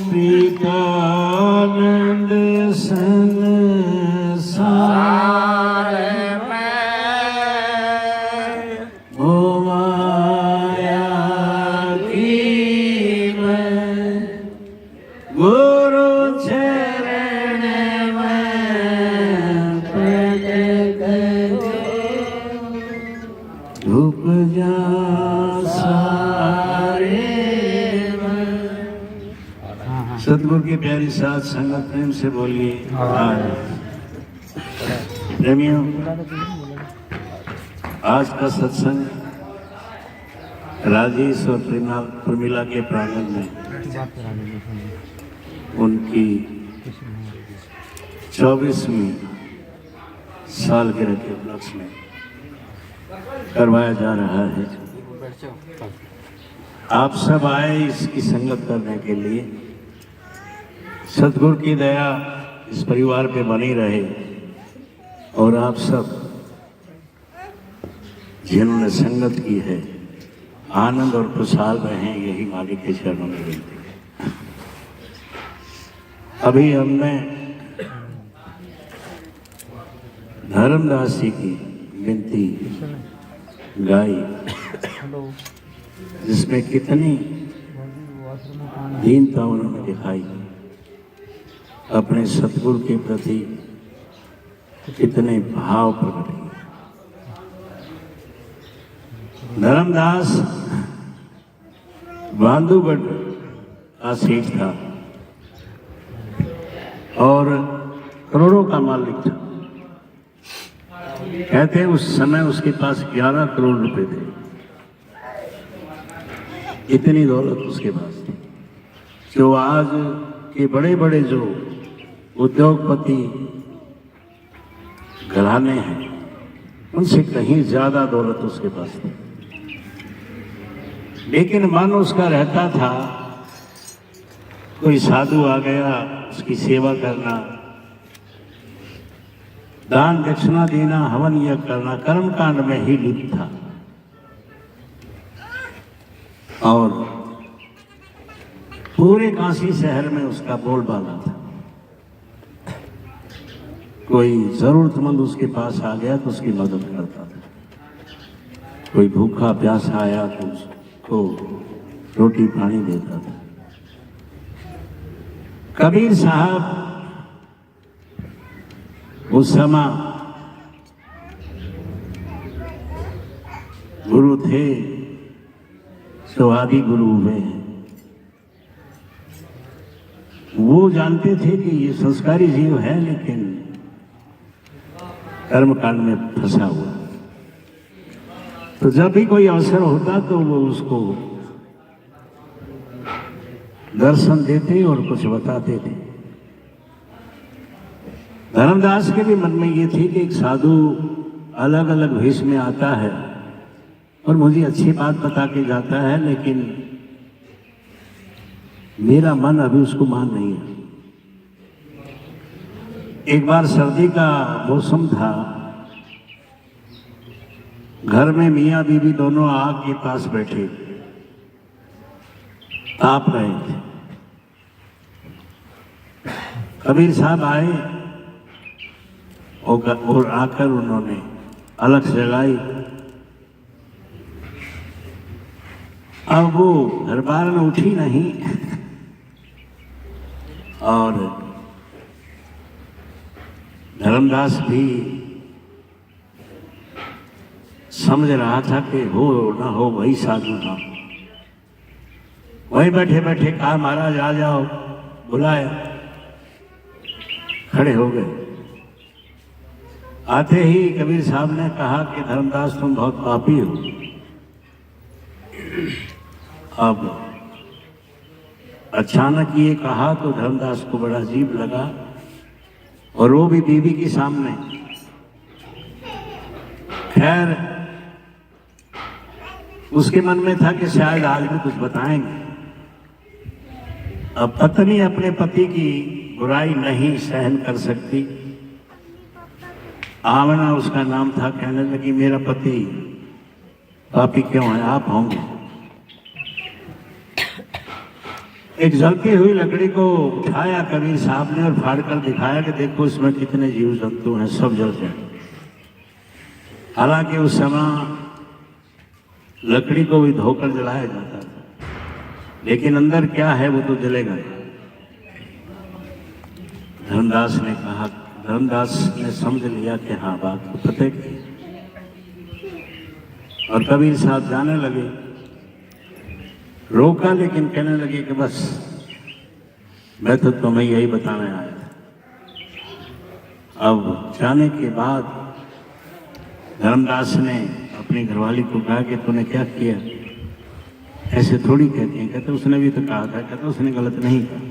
प्रीतानंद संसार में ओ माया की मैं गुरु चरण में प्रकट धूप जा सतगुरु की प्यारी साथ संगत प्रेम से बोलिए। प्रेमियों, आज का सत्संग राजेश और प्रमिला के प्रांगण में उनकी 24वीं सालगिरह के उपलक्ष्य में करवाया जा रहा है। आप सब आए इसकी संगत करने के लिए। सतगुरु की दया इस परिवार पे बनी रहे और आप सब जिन्होंने संगत की है आनंद और खुशहाल रहें, यही मालिक के चरणों में विनती है। अभी हमने धर्मदास जी की विनती गाई, जिसमें कितनी दीनता उन्होंने दिखाई, अपने सतगुरु के प्रति कितने भाव प्रकट किए। धर्मदास बांधुगढ़ का सेठ था और करोड़ों का मालिक था। कहते हैं उस समय उसके पास 11 करोड़ रुपए थे। इतनी दौलत उसके पास थी जो आज के बड़े बड़े जो उद्योगपति घराने हैं उनसे कहीं ज्यादा दौलत उसके पास थी। लेकिन मन उसका रहता था कोई साधु आ गया, उसकी सेवा करना, दान दक्षिणा देना, हवन यज्ञ करना, कर्मकांड में ही लिप्त था। और पूरे काशी शहर में उसका बोलबाला था। कोई जरूरतमंद उसके पास आ गया तो उसकी मदद करता था। कोई भूखा प्यासा आया तो उसको रोटी पानी देता था। कबीर साहब उस समय गुरु थे, तो आदि गुरु हुए। वो जानते थे कि ये संस्कारी जीव है, लेकिन कर्मकांड में फंसा हुआ। तो जब भी कोई अवसर होता तो वो उसको दर्शन देते और कुछ बताते थे। धर्मदास के भी मन में ये थी कि एक साधु अलग अलग वेश में आता है और मुझे अच्छी बात बता के जाता है, लेकिन मेरा मन अभी उसको मान नहीं है। एक बार सर्दी का मौसम था, घर में मियाँ बीवी दोनों आग के पास बैठे ताप रहे थे। कबीर साहब आए और आकर उन्होंने अलग जगाई। अब वो घर बार में उठी नहीं और धर्मदास भी समझ रहा था कि हो ना हो वही साधु था। वहीं बैठे बैठे कहा, महाराज आ जाओ, बुलाया। खड़े हो गए। आते ही कबीर साहब ने कहा कि धर्मदास तुम बहुत पापी हो। अब अचानक ये कहा तो धर्मदास को बड़ा अजीब लगा, और वो भी बीवी के सामने। खैर उसके मन में था कि शायद आज भी कुछ बताएंगे। अब पत्नी अपने पति की बुराई नहीं सहन कर सकती। आमना उसका नाम था। कहने लगी, मेरा पति पापी क्यों है, आप होंगे। एक जलती हुई लकड़ी को उठाया कबीर साहब ने और फाड़ कर दिखाया कि देखो इसमें कितने जीव जंतु हैं, सब जल गए। हालांकि उस समय लकड़ी को भी धोकर जलाया जाता था, लेकिन अंदर क्या है वो तो जलेगा। धर्मदास ने कहा, धर्मदास ने समझ लिया कि हाँ बात तो पते की। और कबीर साहब जाने लगे, रोका लेकिन कहने लगे कि बस मैं तो तुम्हें यही बताने आया था। अब जाने के बाद धर्मदास ने अपनी घरवाली को कहा कि तूने क्या किया, ऐसे थोड़ी कहती हैं। कहते उसने भी तो कहा था। कहते उसने गलत नहीं कहा,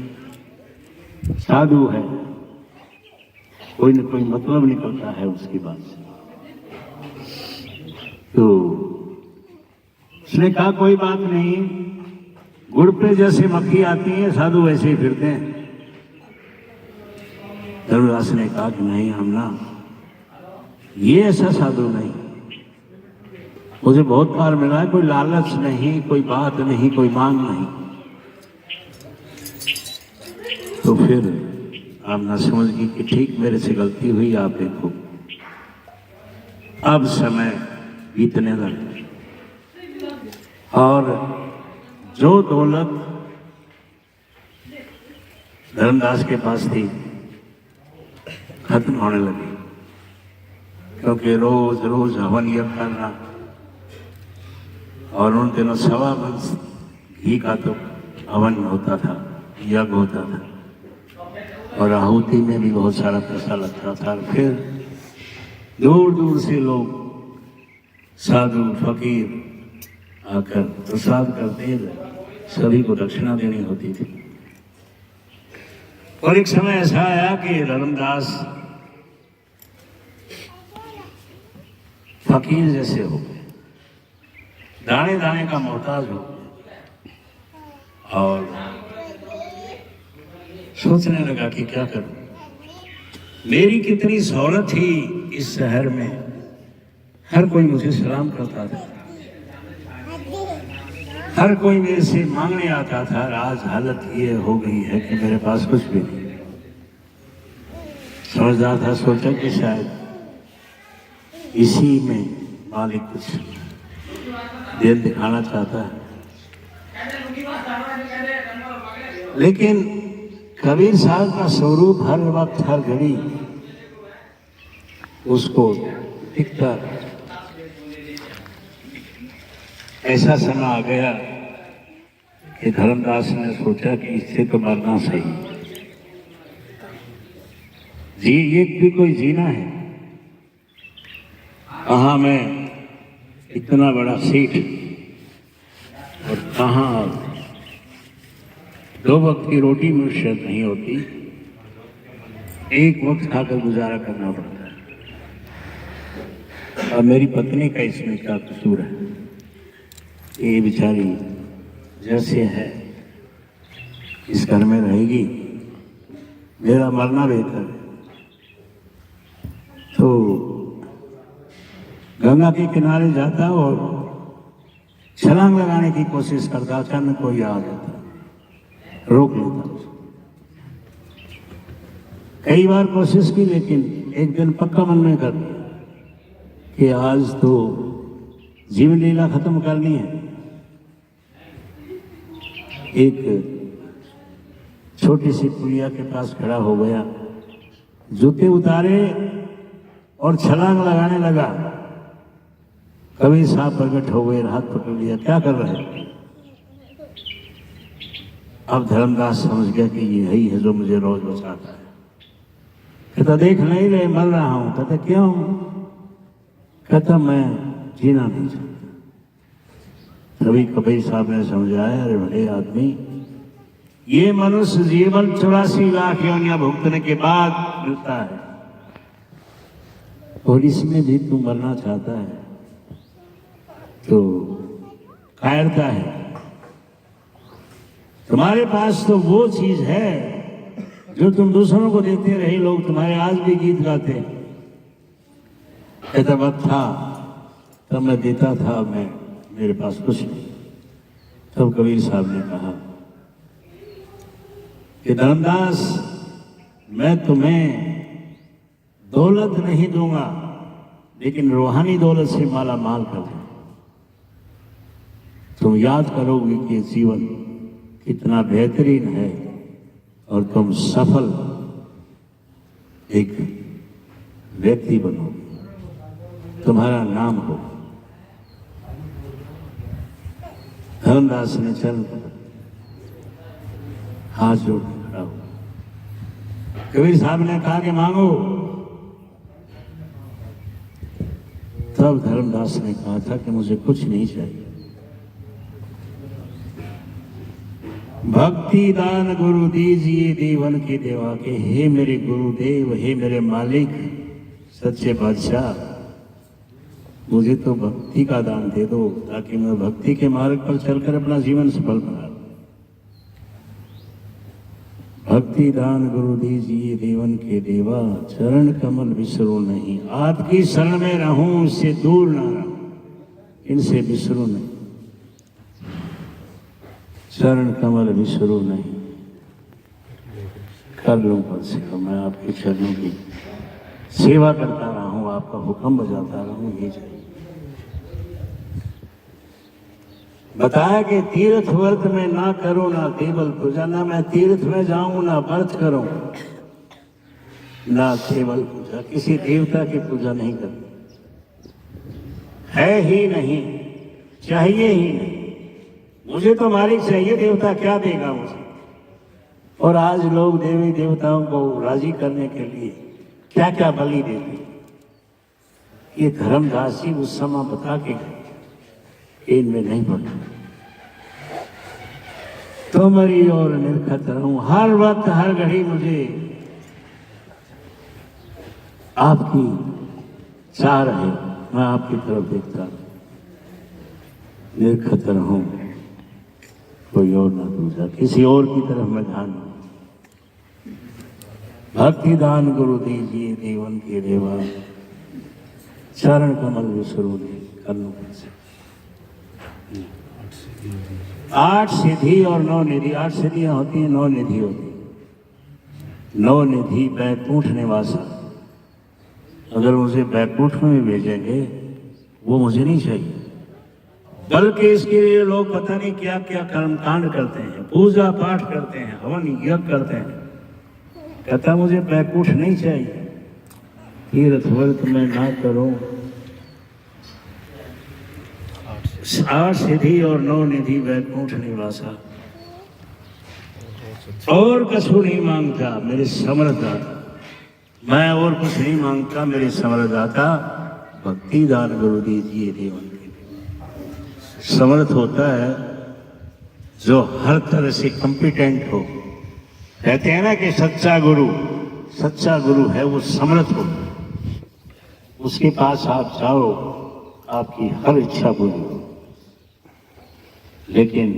साधु है, कोई न कोई मतलब निकलता है उसकी बात से। तो उसने कहा कोई बात नहीं, गुड़ पे जैसे मक्खी आती है साधु वैसे ही फिरते हैं। धर्मदास ने कहा कि नहीं, हम ना ये ऐसा साधु नहीं, मुझे बहुत बार मिला है, कोई लालच नहीं, कोई बात नहीं, कोई मांग नहीं। तो फिर आप ना समझिए कि ठीक मेरे से गलती हुई, आप देखो अब समय बीतने लगा और जो दौलत धर्मदास के पास थी खत्म होने लगी, क्योंकि रोज रोज हवन यज्ञ करना, और उन दिनों 1.25 मन घी का तो हवन होता था, यज्ञ होता था, और आहुति में भी बहुत सारा पैसा लगता था। फिर दूर दूर से लोग साधु फकीर आकर प्रसाद करते थे, सभी को दक्षिणा देनी होती थी। और एक समय ऐसा आया कि धर्मदास फकीर जैसे हो गए, दाने दाने का मोहताज हो गए, और सोचने लगा कि क्या करूं, मेरी कितनी शोहरत थी इस शहर में, हर कोई मुझे सलाम करता था, हर कोई मेरे से मांगने आता था। आज हालत ये हो गई है कि मेरे पास कुछ भी नहीं। समझदार था, सोचा कि शायद इसी में मालिक कुछ देन दिखाना चाहता है। लेकिन कबीर साहब का स्वरूप हर वक्त हर घड़ी उसको दिखता। ऐसा समय आ गया कि धर्मदास ने सोचा कि इससे तो मरना सही, जी ये भी कोई जीना है, कहाँ मैं इतना बड़ा सेठ, और कहाँ 2 वक्त की रोटी मुझसे नहीं होती, एक वक्त खाकर गुजारा करना पड़ता है। और मेरी पत्नी का इसमें क्या कसूर है, ये बेचारी जैसे है इस घर में रहेगी, मेरा मरना बेहतर है। तो गंगा के किनारे जाता और छलांग लगाने की कोशिश करता, अचानक कोई आ जाता, रोक लेता उसको। कई बार कोशिश की, लेकिन एक दिन पक्का मन में कर दिया कि आज तो जीवन लीला खत्म करनी है। एक छोटी सी पुलिया के पास खड़ा हो गया, जूते उतारे और छलांग लगाने लगा। कबीर साहब प्रकट हो गए, हाथ पकड़ लिया, क्या कर रहे हैं? अब धर्मदास समझ गया कि यही है जो मुझे रोज बचाता है। कहता देख नहीं रहे मर रहा हूं। कहता क्यों? कहता मैं जीना नहीं चाहता। तभी कबीर साहब ने समझाया, अरे बड़े आदमी, ये मनुष्य जीवन 84 लाख योनियां भुगतने के बाद मिलता है, और इसमें भी तू मरना चाहता है तो कायरता है। तुम्हारे पास तो वो चीज है जो तुम दूसरों को देते रहे, लोग तुम्हारे आज भी गीत गाते। कहता वक्त था तब मैं देता था, मैं मेरे पास कुछ नहीं। तब कबीर साहब ने कहा कि धर्मदास मैं तुम्हें दौलत नहीं दूंगा, लेकिन रूहानी दौलत से माला माल कर दूंगा। तुम याद करोगे कि जीवन कितना बेहतरीन है और तुम सफल एक व्यक्ति बनोगे, तुम्हारा नाम हो। धर्मदास ने चल हाथ जोड़ के खड़ा हुआ। कबीर साहब ने कहा कि मांगो। तब धर्मदास ने कहा था कि मुझे कुछ नहीं चाहिए। भक्ति दान गुरु दीजिए देवन के देवा के, हे मेरे गुरुदेव, हे मेरे मालिक सच्चे बादशाह, मुझे तो भक्ति का दान दे दो ताकि मैं भक्ति के मार्ग पर चलकर अपना जीवन सफल बना लूं। भक्ति दान गुरु दीजिए देवन के देवा, चरण कमल बिसरो नहीं। आपकी शरण में रहूं, इससे दूर ना रहूं, इनसे बिसरो नहीं। चरण कमल बिसरो नहीं। कर लूं पर सेवा, मैं आपके चरणों की सेवा करता रहा हूं, आपका हुक्म बजाता रहूं, ये चाहिए। बताया कि तीर्थ व्रत में ना करो ना केवल पूजा, ना मैं तीर्थ में जाऊं ना व्रत करूं ना केवल पूजा, किसी देवता की पूजा नहीं करती, है ही नहीं, चाहिए ही नहीं। मुझे तो मालिक चाहिए, देवता क्या देगा मुझे। और आज लोग देवी देवताओं को राजी करने के लिए क्या क्या बलि देते। ये धर्मदास जी उस समय बता के गए, इनमें नहीं पड़ता। तुम्हारी और निर्खत रहूं, हर वक्त हर घड़ी मुझे आपकी चाह रहे, मैं आपकी तरफ देखता निर्खत रहूं, कोई और ना दूसरा, किसी और की तरफ मैं ध्यान नहीं। भक्ति दान गुरु दीजिए देवन के देवा, चरण कमल विसरो नहीं। कर लो कैसे 8 सिद्धि और 9 निधि। 8 सिद्धियां होती हैं, 9 निधि होती है। 9 निधि बैकुंठ निवासा। अगर मुझे बैकुंठ में भी भेजेंगे वो मुझे नहीं चाहिए, बल्कि इसके लिए लोग पता नहीं क्या क्या कर्मकांड करते हैं, पूजा पाठ करते हैं, हवन यज्ञ करते हैं। कहता मुझे बैकुंठ नहीं चाहिए, तीर्थ व्रत में ना करो। 8 सिद्धि और 9 निधि बैकुंठ निवासा। और कछु नहीं मांगता मेरे समर्थदाता, मैं और कुछ नहीं मांगता मेरे समर्थदाता। भक्ति दान गुरु दीजिए देवन के। समर्थ होता है जो हर तरह से कॉम्पिटेंट हो। कहते हैं ना कि सच्चा गुरु है वो समर्थ हो, उसके पास आप जाओ आपकी हर इच्छा पूरी हो। लेकिन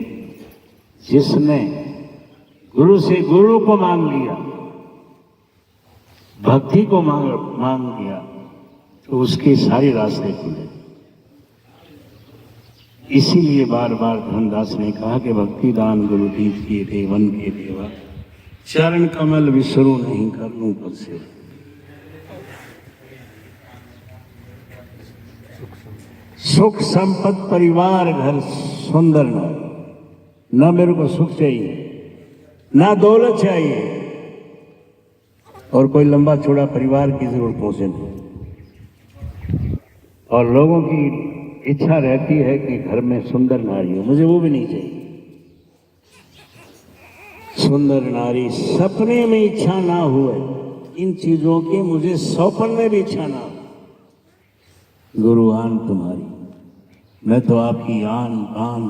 जिसने गुरु से गुरु को मांग लिया, भक्ति को मांग लिया, तो उसके सारे रास्ते खुले। इसीलिए बार बार धर्मदास ने कहा कि भक्ति दान गुरु दीजिए देवन के देवा, चरण कमल विसरू नहीं। कर लूं पर से सुख संपत्ति परिवार घर सुंदर न मेरे को सुख चाहिए ना दौलत चाहिए, और कोई लंबा चौड़ा परिवार की जरूरत मुझे नहीं। और लोगों की इच्छा रहती है कि घर में सुंदर नारी हो, मुझे वो भी नहीं चाहिए। सुंदर नारी सपने में इच्छा ना हुए, इन चीजों की मुझे सौपन में भी इच्छा ना हो। गुरु आन तुम्हारी, मैं तो आपकी आन आन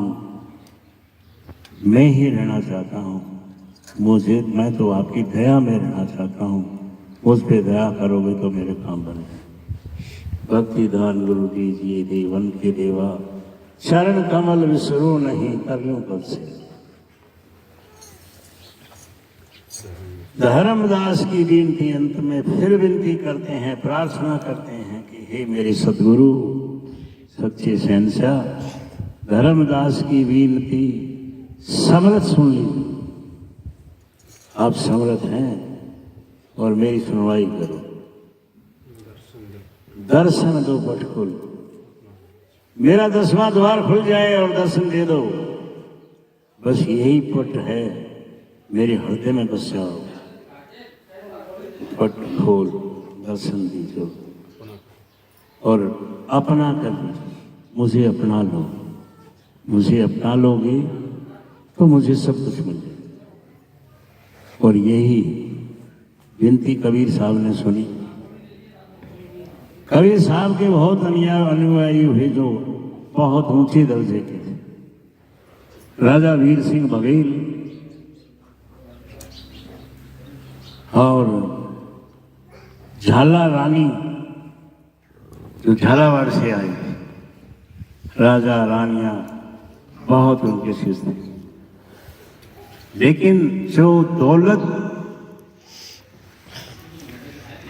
में ही रहना चाहता हूँ। मैं तो आपकी दया में रहना चाहता हूँ, मुझ पे दया करोगे तो मेरे काम बने। भक्ति दान गुरु दीजिए देवन के देवा, चरण कमल विसरो नहीं। कर लूं कब से। धर्मदास की विनती अंत में फिर विनती करते हैं, प्रार्थना करते हैं कि हे मेरे सदगुरु सच्चे शहंशाह, धर्मदास की विनती समर्थ सुन लीजिए। आप समर्थ हैं और मेरी सुनवाई करो। दर्शन दो पट खोल, मेरा 10वां द्वार खुल जाए और दर्शन दे दो। बस यही पट है, मेरे हृदय में बस जाओ। पट खोल, दर्शन दीजो और अपना कर मुझे अपना लो। मुझे अपना लोगे तो मुझे सब कुछ मिल जाए। और यही विनती कबीर साहब ने सुनी। कबीर साहब के बहुत अनुयायी हुए जो बहुत ऊंचे दर्जे के थे। राजा वीर सिंह बघेल और झाला रानी जो झालावाड़ से आए, राजा रानियां बहुत उनके शिष्य थे। लेकिन जो दौलत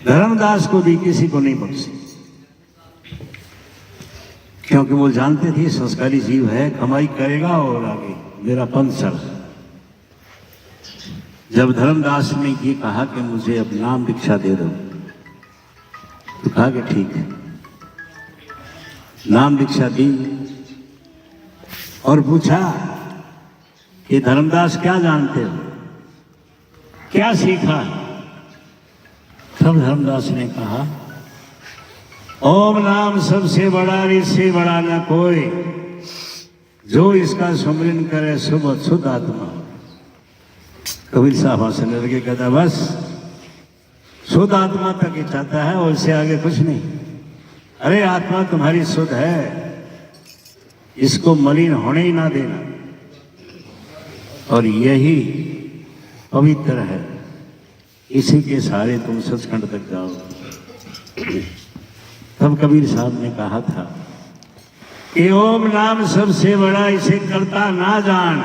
धर्मदास को दी किसी को नहीं बख्शी, क्योंकि वो जानते थे संस्कारी जीव है, कमाई करेगा और आगे मेरा पंथ चला। जब धर्मदास ने ये कहा कि मुझे अब नाम दीक्षा दे दो, तो कहा कि ठीक है। नाम दीक्षा दी और पूछा कि धर्मदास क्या जानते हो, क्या सीखा? तब धर्मदास ने कहा, ओम नाम सबसे बड़ा, इससे बड़ा न कोई, जो इसका सुमिरन करे शुद्ध आत्मा। कबीर साहब हंसने लगे, कहता बस शुद्ध आत्मा तक ही चाहता है और इससे आगे कुछ नहीं। अरे आत्मा तुम्हारी शुद्ध है, इसको मलिन होने ही ना देना, और यही पवित्र है, इसी के सहारे तुम सचखंड तक जाओ। तब कबीर साहब ने कहा था कि ओम नाम सबसे बड़ा, इसे करता ना जान।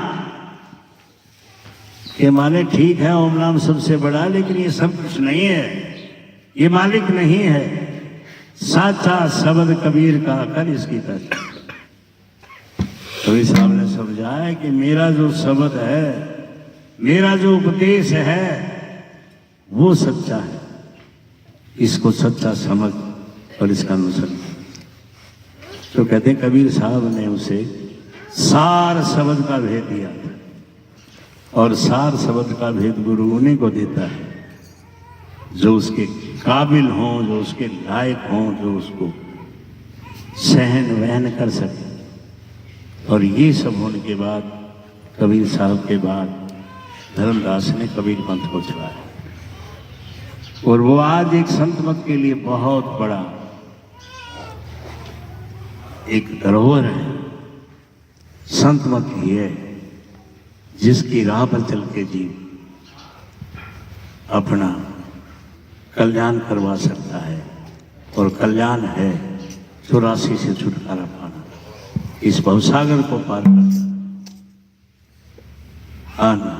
ये माने ठीक है ओम नाम सबसे बड़ा, लेकिन ये सब कुछ नहीं है, ये मालिक नहीं है। साचा शब्द कबीर का कर इसकी पहचान। कबीर साहब ने समझाया कि मेरा जो शब्द है, मेरा जो उपदेश है, वो सच्चा है। इसको सच्चा समझ और इसका अनुसरण। तो कहते हैं कबीर साहब ने उसे सार शब्द का भेद दिया, और सार शब्द का भेद गुरु उन्हीं को देता है जो उसके काबिल हों, जो उसके लायक हों, जो उसको सहन वहन कर सके। और ये सब होने के बाद, कबीर साहब के बाद धर्मदास ने कबीर पंथ को चलाया, और वो आज एक संत मत के लिए बहुत बड़ा एक धरोहर है। संत मत ही है जिसकी राह पर चल के जीव अपना कल्याण करवा सकता है, और कल्याण है 84 से छुटकारा पाना, इस भवसागर को पार करना। आना